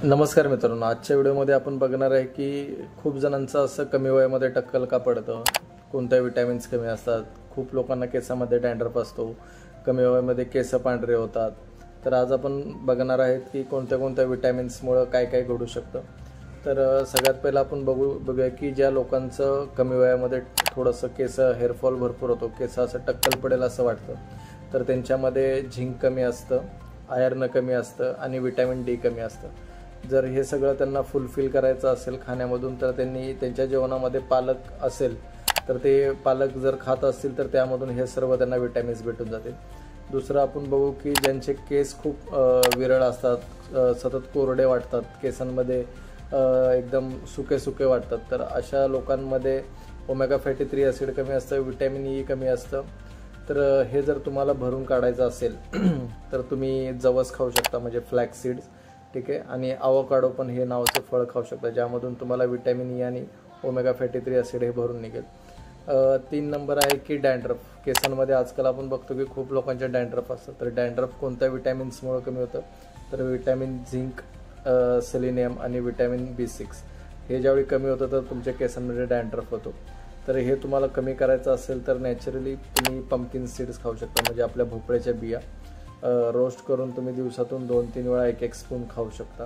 नमस्कार मित्रांनो, आजच्या व्हिडिओमध्ये आपण बघणार आहे की खूप जणांचं असं कमी वयामध्ये टक्कल का पडतं, कोणत्या विटॅमिन्स कमी असतात, खूप लोकांना केसामध्ये डॅन्ड्रफ असतो, कमी वयामध्ये केस पांढरे होतात. तर आज आपण बघणार आहेत की कोणत्या कोणत्या विटॅमिन्समुळे काय काय घडू शकतं. तर सगळ्यात पहिला आपण बघूया की ज्या लोकांचं कमी वयामध्ये थोडंसं केस हेअरफॉल भरपूर होतो, केस असं टक्कल पडेल असं वाटतं, तर त्यांच्यामध्ये झिंक कमी असतं, आयर्न कमी असतं आणि विटॅमिन डी कमी असतं. जर हे सगळं त्यांना फुलफिल करायचं असेल खाण्यामधून, तर त्यांनी त्यांच्या जेवणामध्ये पालक असेल तर ते पालक जर खात असतील तर त्यामधून हे सर्व त्यांना विटॅमिन्स भेटून जातील. दुसरं आपण बघू की ज्यांचे केस खूप विरळ असतात, सतत कोरडे वाटतात, केसांमध्ये एकदम सुके सुके वाटतात, तर अशा लोकांमध्ये ओमेगा फॅटी 3 ॲसिड कमी असतं, विटॅमिन ई कमी असतं. तर हे जर तुम्हाला भरून काढायचं असेल तर तुम्ही जवस खाऊ शकता, म्हणजे फ्लॅक्स सीड्स, ठीक आहे. आणि आवोकाडो पण हे नावाचं फळ खाऊ शकता, ज्यामधून तुम्हाला विटॅमिन ई आणि ओमेगा फॅटी 3 ॲसिड हे भरून निघेल. 3 नंबर आहे की डॅन्ड्रफ. केसांमध्ये आजकाल आपण बघतो की खूप लोकांच्या डॅन्ड्रफ असतात. तर डॅन्ड्रफ कोणत्या विटॅमिन्समुळे कमी होतं, तर विटॅमिन झिंक, सेलेनियम आणि विटॅमिन B6 हे ज्यावेळी कमी होतं तर तुमच्या केसांमध्ये डॅन्ड्रफ होतो. तर हे तुम्हाला कमी करायचं असेल तर नॅचरली तुम्ही पंपकिन सीड्स खाऊ शकता, म्हणजे आपल्या भोपळ्याच्या बिया रोस्ट करून तुम्ही दिवसातून 2-3 वेळा 1-1 स्पून खाऊ शकता.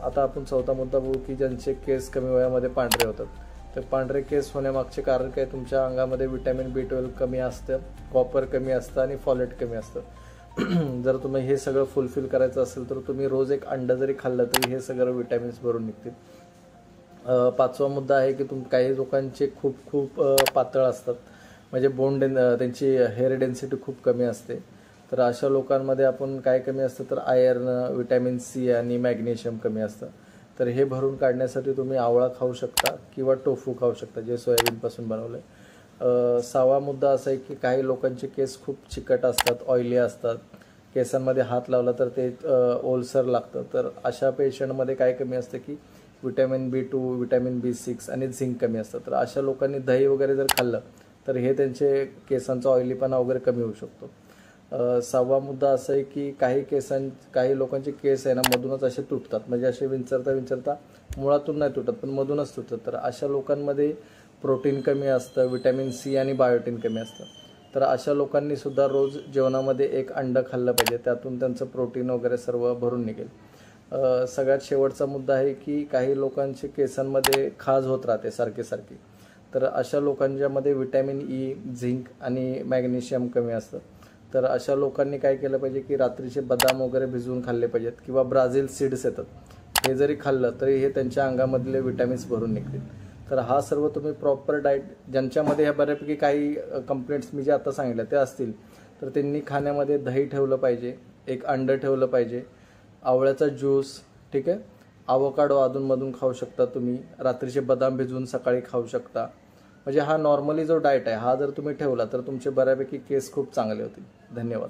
आता आपण चौथा मुद्दा बघू की ज्यांचे केस कमी वयामध्ये पांढरे होतात. तर पांढरे केस होण्यामागचे कारण काय, तुमच्या अंगामध्ये विटॅमिन B12 कमी असतं, कॉपर कमी असतं आणि फॉलेट कमी असतं. जर तुम्ही हे सगळं फुलफिल करायचं असेल तर तुम्ही रोज एक अंडा जरी खाल्लं तरी हे सगळं विटॅमिन्स भरून निघतील. पाचवा मुद्दा आहे की काही लोकांचे खूप पातळ असतात, म्हणजे त्यांची हेअर डेन्सिटी खूप कमी असते. तर अशा लोकांमध्ये आपण काय कमी असतं, तर आयर्न, विटॅमिन सी आणि मॅग्नेशियम कमी असतं. तर हे भरून काढण्यासाठी तुम्ही आवळा खाऊ शकता किंवा टोफू खाऊ शकता, जे सोयाबीनपासून बनवलं आहे. 6वा मुद्दा असा आहे की काही लोकांचे केस खूप चिकट असतात, ऑइली असतात, केसांमध्ये हात लावला तर ते ओलसर लागतं. तर अशा पेशंटमध्ये काय कमी असतं की विटॅमिन B2, विटॅमिन B6 आणि झिंक कमी असतं. तर अशा लोकांनी दही वगैरे जर खाल्लं तर हे त्यांचे केसांचा ऑइलीपणा वगैरे कमी होऊ शकतो. 6वा मुद्दा असा आहे की काही लोकांचे केस आहे ना मधूनच असे तुटतात, म्हणजे असे विंचरता मुळातून नाही तुटत पण मधूनच तुटतात. तर अशा लोकांमध्ये प्रोटीन कमी असतं, विटॅमिन सी आणि बायोटीन कमी असतं. तर अशा लोकांनी सुद्धा रोज जेवणामध्ये एक अंडं खाल्लं पाहिजे, त्यातून त्यांचं प्रोटीन वगैरे सर्व भरून निघेल. सगळ्यात शेवटचा मुद्दा आहे की काही लोकांचे केसांमध्ये खाज होत राहते सारखी. तर अशा लोकांच्यामध्ये विटॅमिन ई, झिंक आणि मॅग्नेशियम कमी असतं. तर अशा लोकांनी काय केलं पाहिजे की रात्रीचे बदाम वगैरे भिजवून खाल्ले पाहिजेत, किंवा ब्राझील सीड्स येतात, हे जरी खाल्लं तरी हे त्यांच्या अंगामधले विटॅमिन्स भरून निघतील. तर हा सर्व तुम्ही प्रॉपर डाएट, ज्यांच्यामध्ये ह्या बऱ्यापैकी काही कंप्लेंट्स मी जे आता सांगितलं ते असतील, तर त्यांनी खाण्यामध्ये दही ठेवलं पाहिजे, एक अंडं ठेवलं पाहिजे, आवळ्याचा ज्यूस, ठीक आहे, आवोकाडो अधूनमधून खाऊ शकता तुम्ही, रात्रीचे बदाम भिजवून सकाळी खाऊ शकता. म्हणजे हा नॉर्मली जो डाएट आहे हा जर तुम्ही ठेवला तर तुमचे बऱ्यापैकी केस खूप चांगले होतील. धन्यवाद.